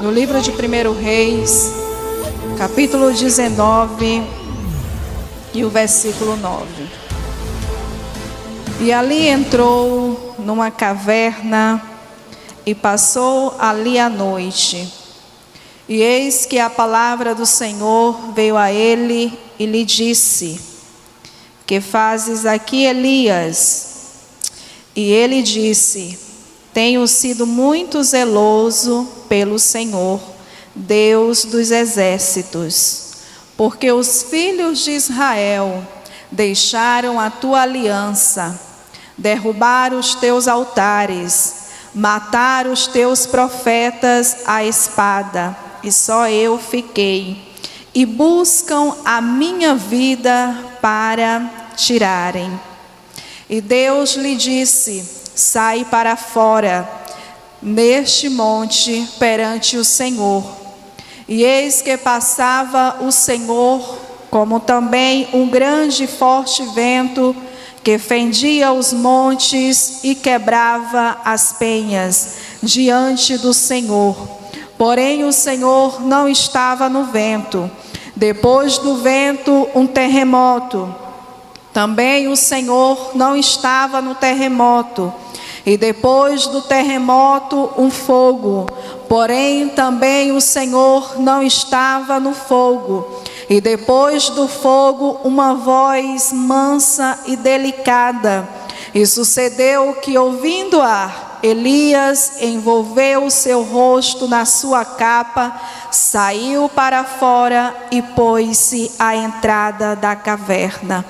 no livro de 1 Reis, capítulo 19 e o versículo 9. E ali entrou numa caverna e passou ali a noite. E eis que a palavra do Senhor veio a ele e lhe disse: que fazes aqui, Elias? E ele disse: tenho sido muito zeloso pelo Senhor, Deus dos exércitos, porque os filhos de Israel deixaram a tua aliança, derrubaram os teus altares, mataram os teus profetas à espada, e só eu fiquei, e buscam a minha vida para tirarem. E Deus lhe disse: sai para fora, neste monte, perante o Senhor. E eis que passava o Senhor, como também um grande e forte vento, que fendia os montes e quebrava as penhas diante do Senhor. Porém o Senhor não estava no vento. Depois do vento, um terremoto. Também o Senhor não estava no terremoto. E depois do terremoto, um fogo. Porém também o Senhor não estava no fogo. E depois do fogo, uma voz mansa e delicada. E sucedeu que, ouvindo-a, Elias envolveu o seu rosto na sua capa, saiu para fora e pôs-se à entrada da caverna.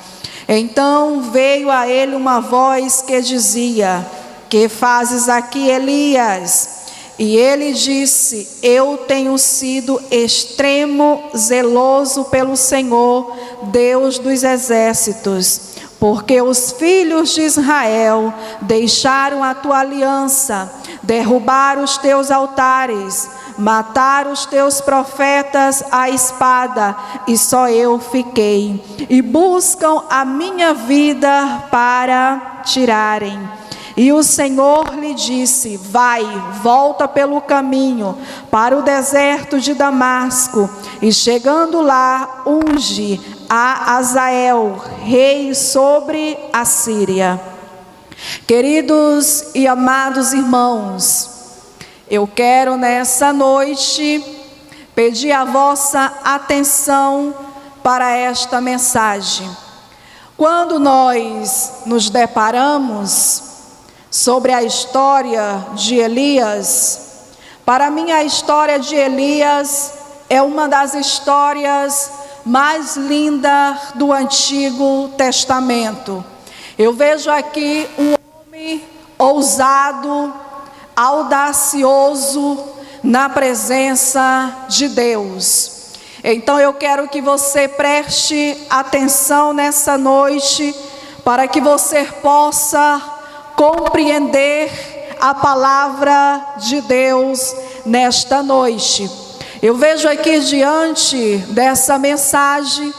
Então veio a ele uma voz que dizia: que fazes aqui, Elias? E ele disse: eu tenho sido extremo zeloso pelo Senhor, Deus dos exércitos, porque os filhos de Israel deixaram a tua aliança, derrubaram os teus altares, mataram os teus profetas à espada, e só eu fiquei, e buscam a minha vida para tirarem. E o Senhor lhe disse: vai, volta pelo caminho para o deserto de Damasco, e chegando lá, unge a Azael, rei sobre a Síria. Queridos e amados irmãos, eu quero nessa noite pedir a vossa atenção para esta mensagem. Quando nós nos deparamos sobre a história de Elias, para mim a história de Elias é uma das histórias mais lindas do Antigo Testamento. Eu vejo aqui um homem ousado, audacioso na presença de Deus. Então eu quero que você preste atenção nessa noite, para que você possa compreender a palavra de Deus nesta noite. Eu vejo aqui diante dessa mensagem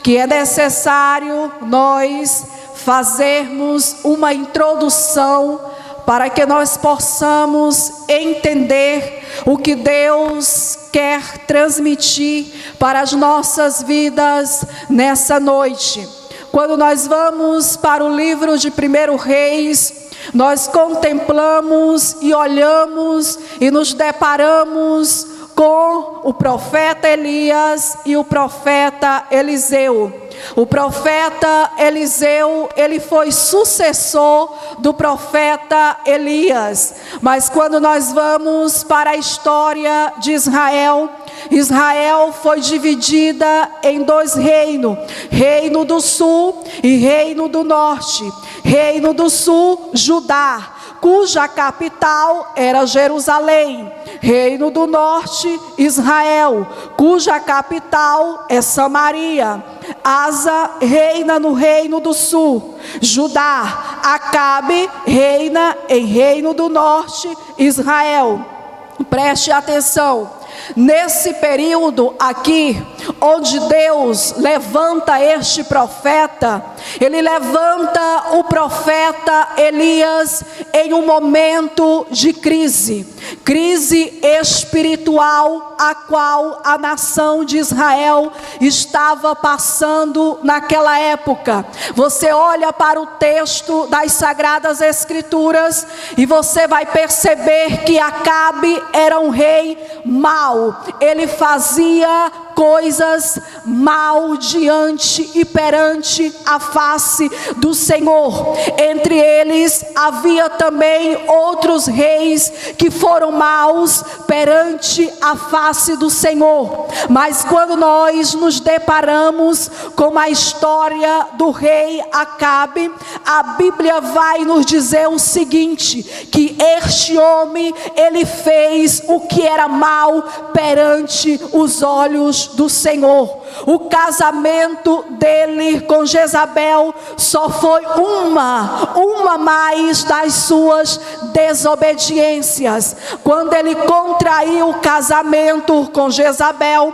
que é necessário nós fazermos uma introdução para que nós possamos entender o que Deus quer transmitir para as nossas vidas nessa noite. Quando nós vamos para o livro de 1 Reis, nós contemplamos e olhamos e nos deparamos com o profeta Elias e o profeta Eliseu. O profeta Eliseu, ele foi sucessor do profeta Elias. Mas quando nós vamos para a história de Israel, Israel foi dividida em dois reinos: reino do sul e reino do norte. Reino do sul, Judá, cuja capital era Jerusalém. Reino do norte, Israel, cuja capital é Samaria. Asa reina no reino do sul, Judá. Acabe reina em reino do norte, Israel. Preste atenção. Nesse período aqui, onde Deus levanta este profeta, Ele levanta o profeta Elias em um momento de crise. crise espiritual a qual a nação de Israel estava passando naquela época. Você olha para o texto das Sagradas Escrituras e você vai perceber que Acabe era um rei mau. Ele fazia coisas mal diante e perante a face do Senhor. Entre eles havia também outros reis que foram maus perante a face do Senhor. Mas quando nós nos deparamos com a história do rei Acabe, a Bíblia vai nos dizer o seguinte: que este homem, ele fez o que era mal perante os olhos do Senhor. O casamento dele com Jezabel só foi uma mais das suas desobediências. Quando ele contraiu o casamento com Jezabel,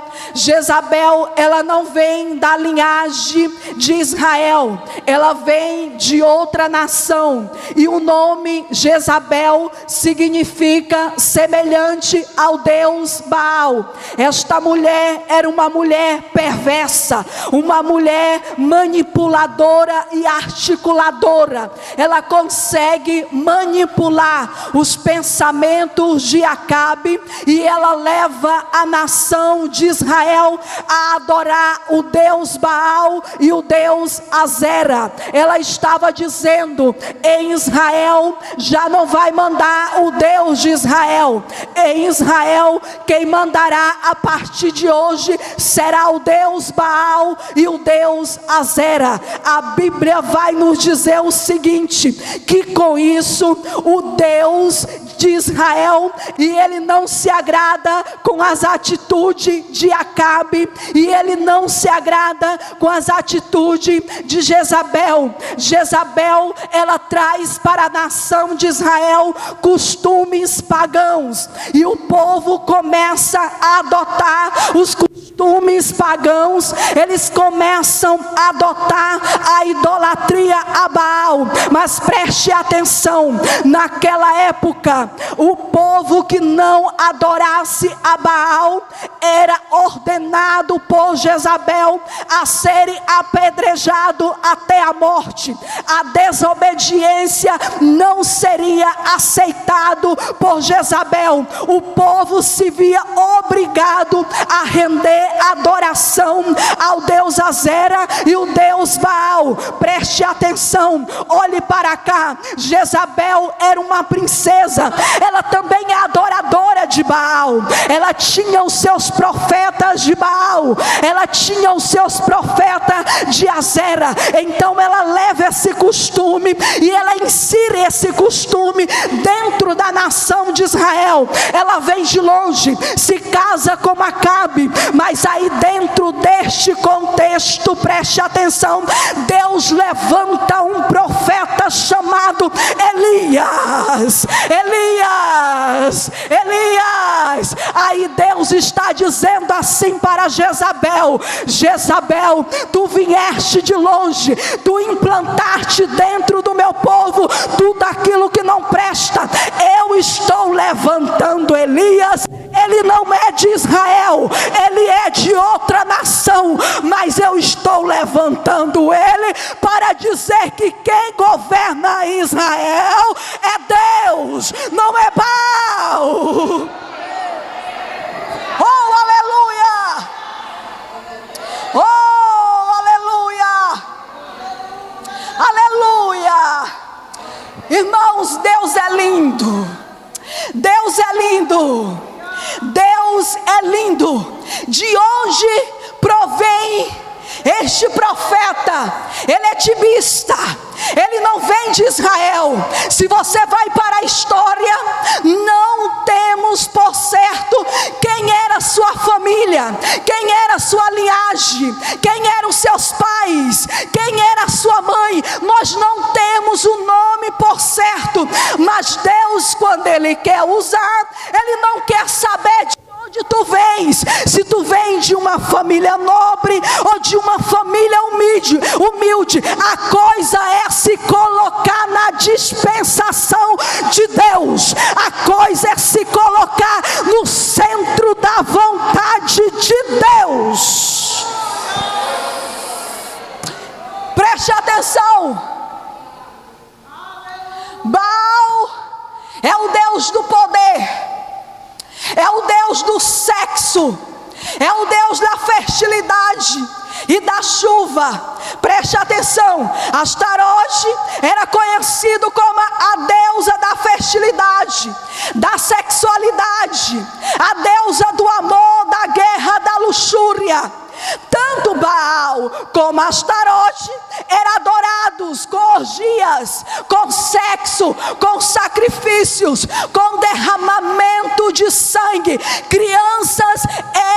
ela não vem da linhagem de Israel, ela vem de outra nação, e o nome Jezabel significa semelhante ao deus Baal. Esta mulher era uma mulher perversa, uma mulher manipuladora e articuladora. Ela consegue manipular os pensamentos de Acabe e ela leva a nação de Israel a adorar o deus Baal e o deus Azera. Ela estava dizendo: em Israel já não vai mandar o Deus de Israel. Em Israel quem mandará a partir de hoje será o Deus Baal e o Deus Azera. A Bíblia vai nos dizer o seguinte: que com isso o Deus de Israel, e ele não se agrada com as atitudes de Acabe, e ele não se agrada com as atitudes de Jezabel. Jezabel, ela traz para a nação de Israel costumes pagãos, e o povo começa a adotar os costumes pagãos. Eles começam a adotar a idolatria a Baal. Mas preste atenção, naquela época o povo que não adorasse a Baal era ordenado por Jezabel a serem apedrejado até a morte. A desobediência não seria aceitado por Jezabel. O povo se via obrigado a render adoração ao deus Azera e o deus Baal. Preste atenção, olhe para cá. Jezabel era uma princesa, ela também é adoradora de Baal. Ela tinha os seus profetas de Baal, ela tinha os seus profetas de Azera. Então ela leva esse costume e ela insere esse costume dentro da nação de Israel. Ela vem de longe, se casa com Acabe, mas aí dentro deste contexto, preste atenção, Deus levanta um profeta chamado Elias. Aí Deus está dizendo assim para Jezabel: Jezabel, tu vieste de longe, tu implantaste dentro do meu povo tudo aquilo que não presta. Eu estou levantando Elias. Ele não é de Israel, ele é de outra nação, mas eu estou levantando ele para dizer que quem governa Israel é Deus, não é Baal. Oh, aleluia! Oh, aleluia! Aleluia! Irmãos, Deus é lindo. Deus é lindo. Deus é lindo. De onde provém este profeta? Ele é tibista, ele não vem de Israel. Se você vai para a história, não temos por certo quem era sua família, quem era sua linhagem, quem eram seus pais, quem era sua mãe. Nós não temos o nome por certo, mas Deus, quando ele quer usar, ele não quer saber de onde tu vens, se tu vem de uma família nobre ou de uma família humilde. A coisa é se colocar na dispensação de Deus. A coisa é se colocar Baal. Baal é o Deus do poder, é o Deus do sexo, é o Deus da fertilidade e da chuva. Preste atenção, Astarote era conhecido como a deusa da fertilidade, da sexualidade, a deusa do amor, da guerra, da luxúria. Tanto Baal como Astarote eram adorados com orgias, com sexo, com sacrifícios, com derramamento de sangue. Crianças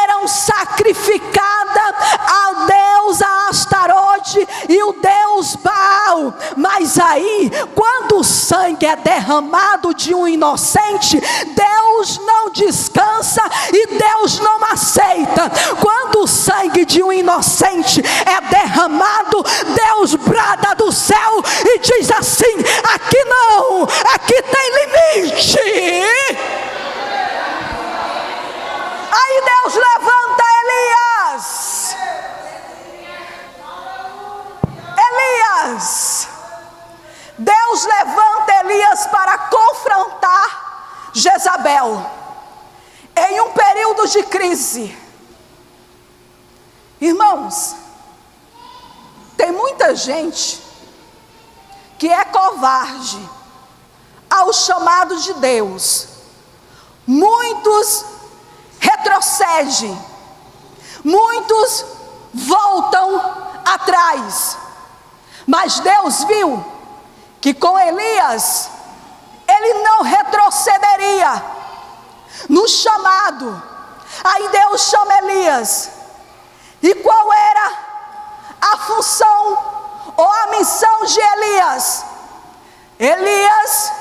eram sacrificadas ao deus Astarote e o deus Baal. Mas aí, quando o sangue é derramado de um inocente, Deus não descansa e Deus não aceita. Quando o sangue de um inocente é derramado, Deus brada do céu e diz assim: aqui não, aqui tem limite. Aí Deus levanta Elias. Deus levanta Elias para confrontar Jezabel em um período de crise. Irmãos, tem muita gente que é covarde ao chamado de Deus. Muitos retrocedem, muitos voltam atrás. Mas Deus viu que com Elias, ele não retrocederia no chamado. Aí Deus chama Elias. E qual era a função ou a missão de Elias? Elias,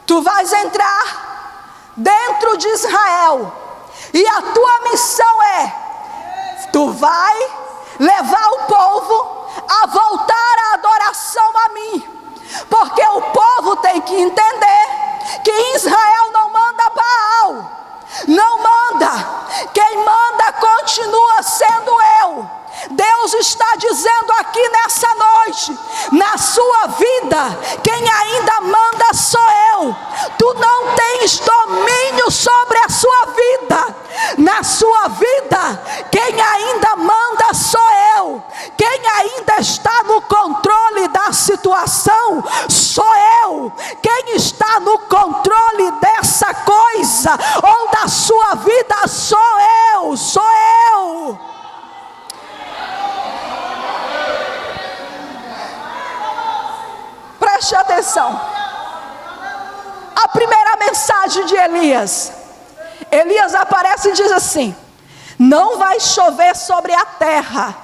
tu vais entrar dentro de Israel, e a tua missão é: tu vai levar o povo a voltar à adoração a mim, porque o povo tem que entender que Israel não manda Baal, não manda, quem manda continua sendo eu. Deus está dizendo aqui nessa noite: na sua vida, quem ainda manda sou eu. Tu não tens domínio sobre a sua vida. Na sua vida, quem ainda manda sou eu. Quem ainda está no controle da situação sou eu. Quem está no controle dessa coisa ou da sua vida sou eu. Sou eu. Preste atenção. A primeira mensagem de Elias. Elias aparece e diz assim: não vai chover sobre a terra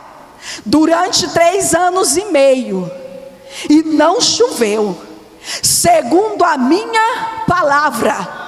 durante 3 anos e meio. E não choveu, segundo a minha palavra.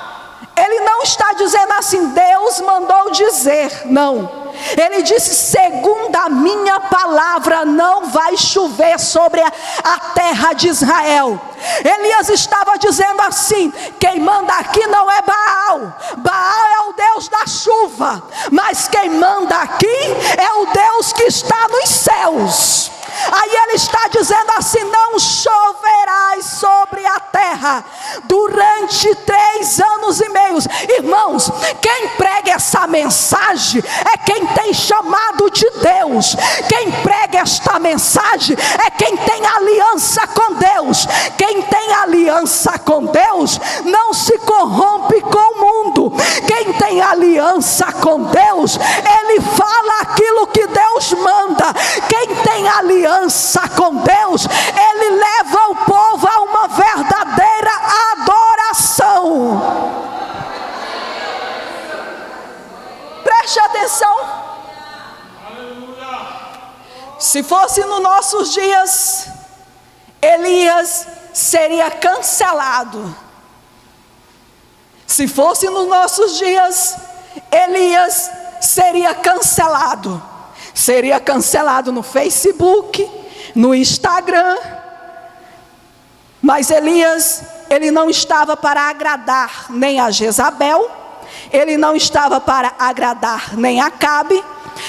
Ele não está dizendo assim: Deus mandou dizer, não. Ele disse: segundo a minha palavra, não vai chover sobre a terra de Israel. Elias estava dizendo assim: quem manda aqui não é Baal. Baal é o Deus da chuva, mas quem manda aqui é o Deus que está nos céus. Aí ele está dizendo assim: não choverás sobre a terra durante 3 anos e meio. Irmãos, quem prega essa mensagem é quem tem chamado de Deus. Quem prega esta mensagem é quem tem aliança com Deus. Quem tem aliança com Deus não se corrompe com o mundo. Quem tem aliança com Deus, ele fala aquilo que Deus manda. Quem tem aliança com Deus, ele leva o povo a uma verdadeira adoração. Preste atenção. Se fosse nos nossos dias, Elias seria cancelado. Se fosse nos nossos dias, Elias seria cancelado. Seria cancelado no Facebook, no Instagram. Mas Elias, ele não estava para agradar nem a Jezabel, ele não estava para agradar nem a Acabe,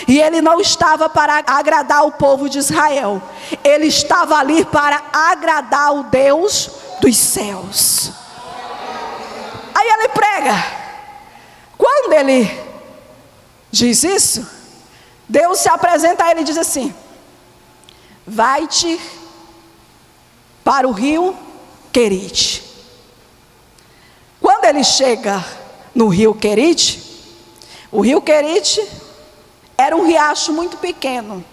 E ele não estava para agradar o povo de Israel. Ele estava ali para agradar o Deus dos céus. Aí ele prega. Quando ele diz isso, Deus se apresenta a ele e diz assim: vai-te para o rio Querite. Quando ele chega no rio Querite, o rio Querite era um riacho muito pequeno,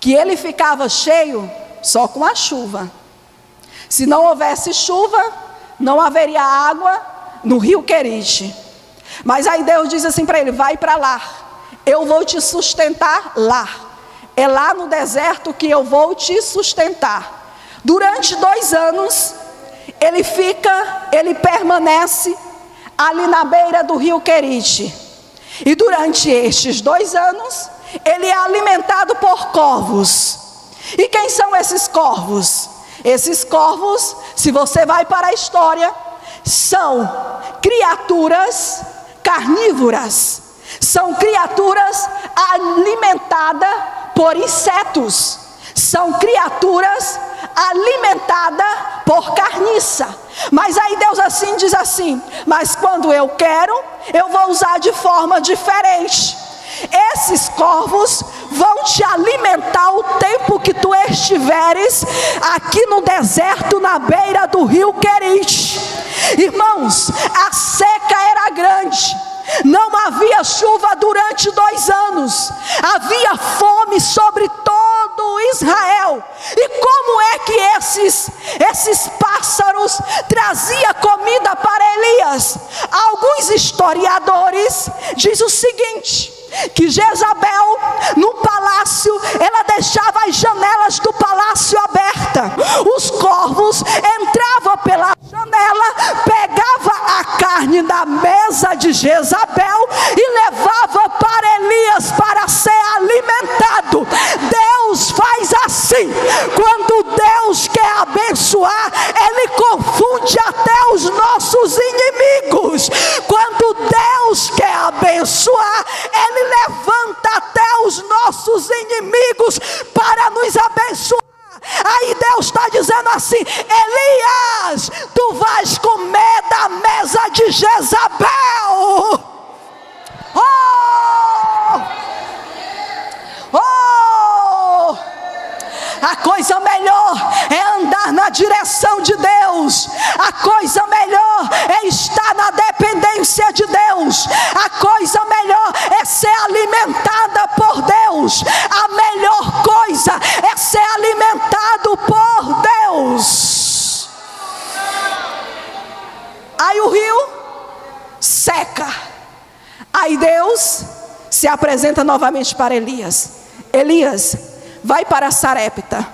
que ele ficava cheio só com a chuva. Se não houvesse chuva, não haveria água no rio Querite. Mas aí Deus diz assim para ele: vai para lá, eu vou te sustentar lá. É lá no deserto que eu vou te sustentar. Durante 2 anos, ele permanece ali na beira do rio Querite. E durante estes 2 anos, ele é alimentado por corvos. E quem são esses corvos? Esses corvos, se você vai para a história, são criaturas carnívoras. São criaturas alimentadas por insetos. São criaturas alimentadas por carniça. Mas aí Deus assim diz assim: mas quando eu quero, eu vou usar de forma diferente. Esses corvos vão te alimentar o tempo que tu estiveres aqui no deserto, na beira do rio Querite. Irmãos, a seca era grande. Não havia chuva durante 2 anos. Havia fome sobre todo Israel. E como é que esses pássaros traziam comida para Elias? Alguns historiadores dizem o seguinte: que Jezabel, no palácio, ela deixava as janelas do palácio abertas. Os corvos entravam pela janela, pegavam a carne da mesa de Jezabel e levava para Elias para ser alimentado. Deus faz assim. Quando Deus quer abençoar, Ele confunde até os nossos inimigos. Quando Deus quer abençoar, Ele levanta até os nossos inimigos para nos abençoar. Aí Deus está dizendo assim: Elias, tu vais comer da mesa de Jezabel. A coisa melhor é andar na direção de Deus. A coisa melhor é estar na dependência de Deus. A coisa melhor é ser alimentada por Deus. A melhor coisa é ser alimentado por Deus. Aí o rio seca. Aí Deus se apresenta novamente para Elias: Elias, vai para Sarepta,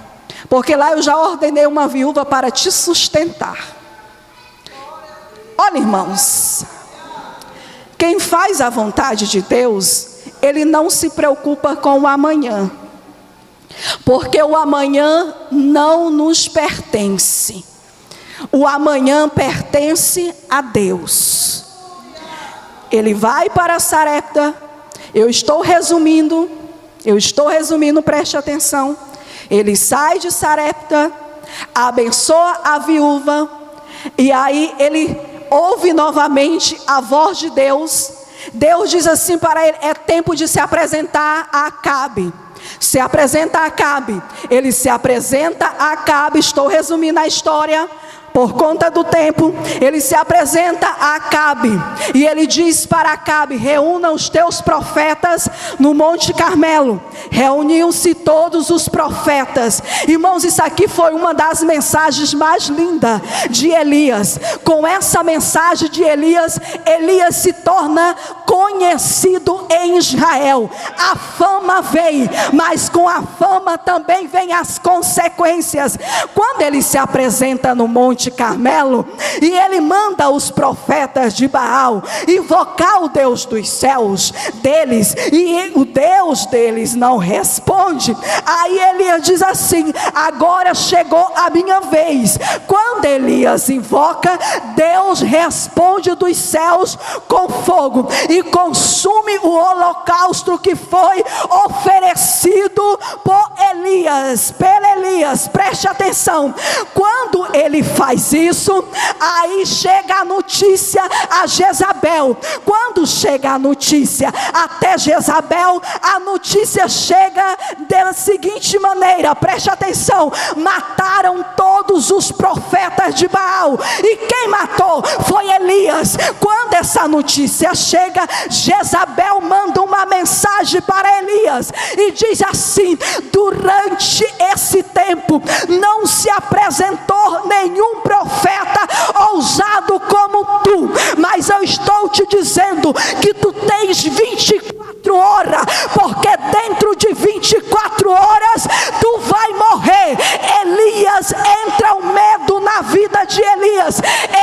porque lá eu já ordenei uma viúva para te sustentar. Olha, irmãos, quem faz a vontade de Deus, ele não se preocupa com o amanhã, porque o amanhã não nos pertence. O amanhã pertence a Deus. Ele vai para Sarepta. Eu estou resumindo, preste atenção. Ele sai de Sarepta, abençoa a viúva, e aí ele ouve novamente a voz de Deus. Deus diz assim para ele: é tempo de se apresentar a Acabe. Se apresenta a Acabe. Ele se apresenta a Acabe. Estou resumindo a história por conta do tempo. Ele se apresenta a Acabe e ele diz para Acabe: reúna os teus profetas no Monte Carmelo. Reuniam-se todos os profetas. Irmãos, isso aqui foi uma das mensagens mais lindas de Elias. Com essa mensagem de Elias, Elias se torna conhecido em Israel. A fama vem, mas com a fama também vem as consequências. Quando ele se apresenta no Monte Monte Carmelo, e ele manda os profetas de Baal invocar o Deus dos céus deles, e o Deus deles não responde. Aí Elias diz assim: agora chegou a minha vez. Quando Elias invoca, Deus responde dos céus com fogo e consome o holocausto que foi oferecido por Elias, preste atenção. Quando ele faz isso, aí chega a notícia a Jezabel. Quando chega a notícia até Jezabel, a notícia chega da seguinte maneira, preste atenção: mataram todos os profetas de Baal. E quem matou foi Elias. Quando essa notícia chega, Jezabel manda uma mensagem para Elias e diz assim: durante esse tempo não se apresentou nenhum profeta ousado como tu, mas eu estou te dizendo que tu tens 24 horas, porque dentro de 24 horas tu vai morrer. Elias, entra o medo na vida de Elias.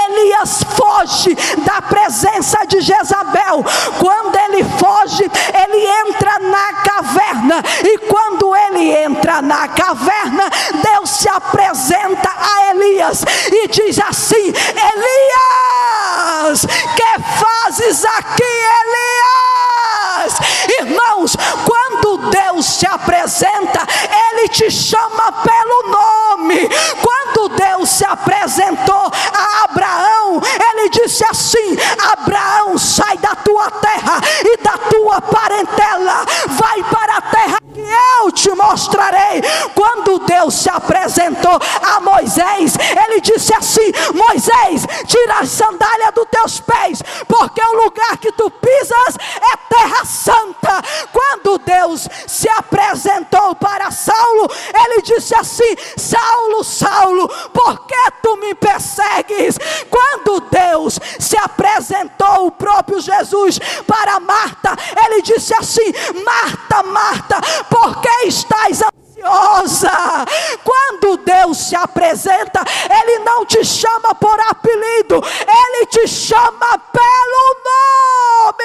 Elias foge da presença de Jezabel. Quando ele foge, ele entra na caverna, e quando ele entra na caverna, Deus se apresenta a Elias e diz assim: Elias, que fazes aqui, Elias? Irmãos, quando Deus se apresenta, Ele te chama pelo nome. Quando Deus se apresentou a Abraão, Ele disse assim: Abraão, sai da tua terra e da tua parentela, vai para a terra que eu te mostrarei. Quando Deus se apresentou a Moisés, Ele disse assim: Moisés, tira a sandália dos teus pés, porque o lugar que tu pisas é terra santa. Quando Deus se apresentou para Saulo, Ele disse assim: Saulo, Saulo, por que tu me persegues? Quando Deus se apresentou, o próprio Jesus, para Marta, Ele disse assim: Marta, Marta, por que estás ansiosa? Quando Deus se apresenta, Ele não te chama por apelido, Ele te chama pelo nome.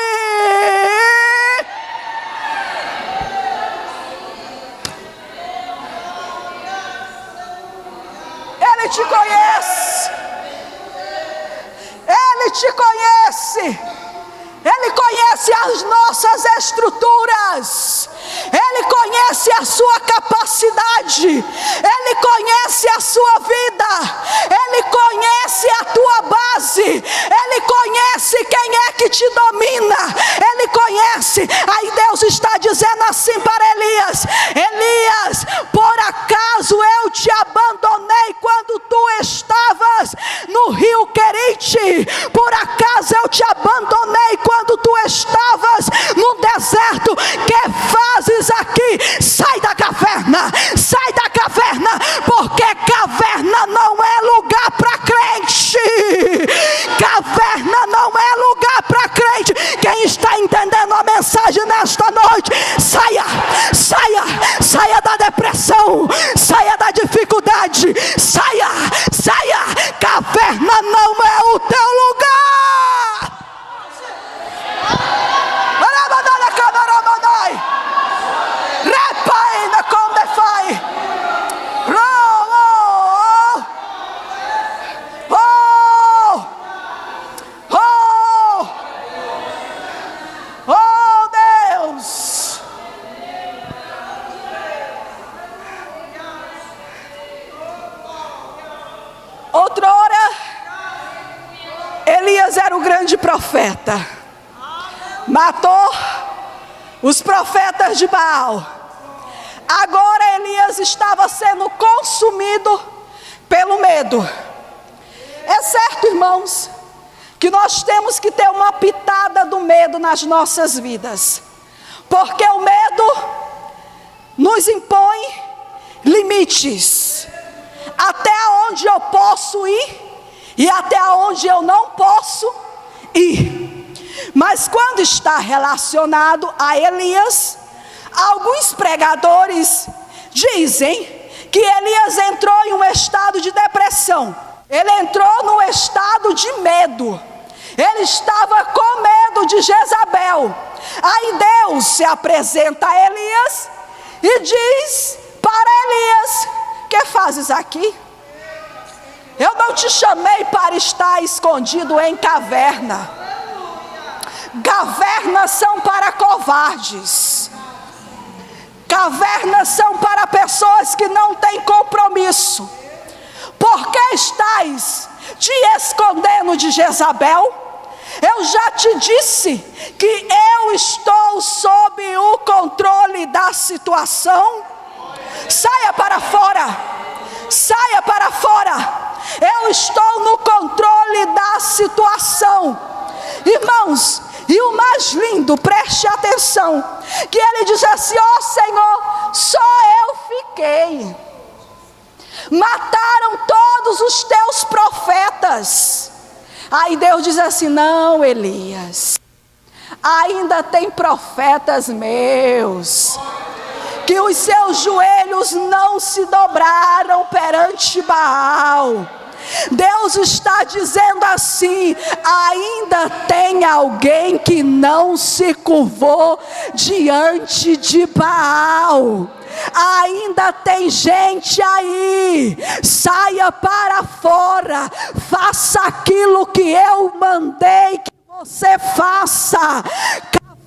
Ele te conhece. Ele te conhece. Ele conhece as nossas estruturas. Ele conhece a sua capacidade. Ele conhece a sua vida. Ele conhece a tua base. Ele conhece quem é que te domina. Ele conhece. Aí Deus está dizendo assim para Elias: Elias, por acaso eu te abandonei quando tu estavas no rio Querite? Por acaso eu te abandonei quando tu estavas no deserto? Que fazes aqui? Sai da caverna, sai da caverna, porque caverna não é lugar para crente. Caverna não é lugar para crente. Quem está entendendo a mensagem nesta noite, saia, saia, saia da depressão, saia da dificuldade, saia, saia. Caverna não é o teu lugar. Outrora, Elias era o grande profeta, matou os profetas de Baal. Agora Elias estava sendo consumido pelo medo. É certo, irmãos, que nós temos que ter uma pitada do medo nas nossas vidas, porque o medo nos impõe limites. Até onde eu posso ir e até onde eu não posso ir. Mas quando está relacionado a Elias, alguns pregadores dizem que Elias entrou em um estado de depressão. atenção, ele entrou num estado de medo. Ele estava com medo de Jezabel. Aí Deus se apresenta a Elias e diz para Elias: que fazes aqui? Eu não te chamei para estar escondido em caverna. Cavernas são para covardes. Cavernas são para pessoas que não têm compromisso. Por que estás te escondendo de Jezabel? Eu já te disse que eu estou sob o controle da situação. Saia para fora. Saia para fora. Eu estou no controle da situação. Irmãos, e o mais lindo, preste atenção, que ele diz assim: ó Senhor, só eu fiquei. Mataram todos os teus profetas. Aí Deus diz assim: não, Elias, ainda tem profetas meus, que os seus joelhos não se dobraram perante Baal. Deus está dizendo assim: ainda tem alguém que não se curvou diante de Baal. Ainda tem gente aí. Saia para fora. Faça aquilo que eu mandei que você faça.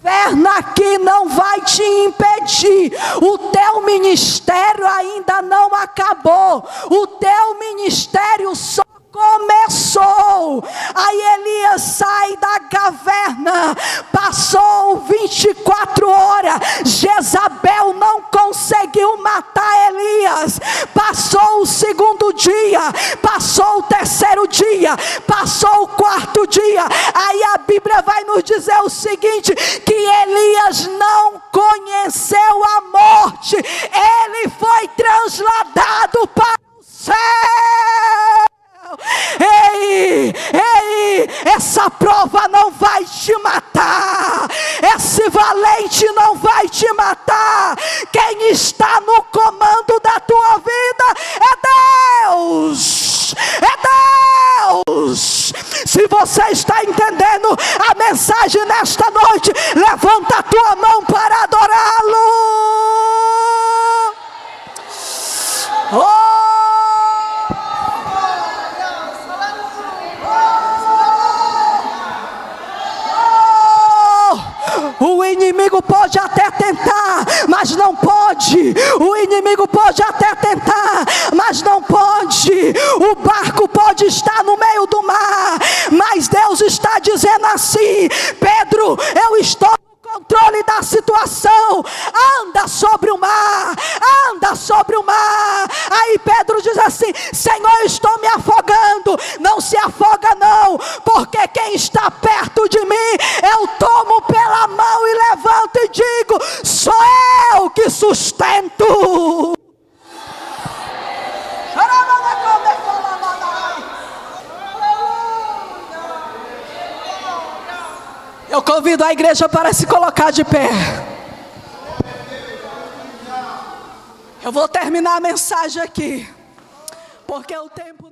Caverna aqui não vai te impedir. O teu ministério ainda não acabou. O teu ministério só começou. Aí Elias sai da caverna. Passou 24 horas. Jezabel não conseguiu matar Elias. Passou o segundo dia. Passou o terceiro dia. Passou o quarto dia. Aí a Bíblia vai nos dizer o seguinte: que Elias não conheceu a morte. Ele foi transladado para o céu. Ei, essa prova não vai te matar. Esse valente não vai te matar. Quem está no comando da tua vida é Deus. É Deus. Se você está entendendo a mensagem nesta noite, levanta a tua mão para adorá-lo. O inimigo pode até tentar, mas não pode. O inimigo pode até tentar, mas não pode. O barco pode estar no meio do mar, mas Deus está dizendo assim: Pedro, eu estou no controle da situação. Anda sobre o mar, anda sobre o mar. Aí Pedro diz assim: Senhor, eu estou me afogando. Não se afoga não, porque quem está perto de mim, eu tomo pela mão e levanto e digo: sou eu que sustento. Eu convido a igreja para se colocar de pé. Eu vou terminar a mensagem aqui, porque o tempo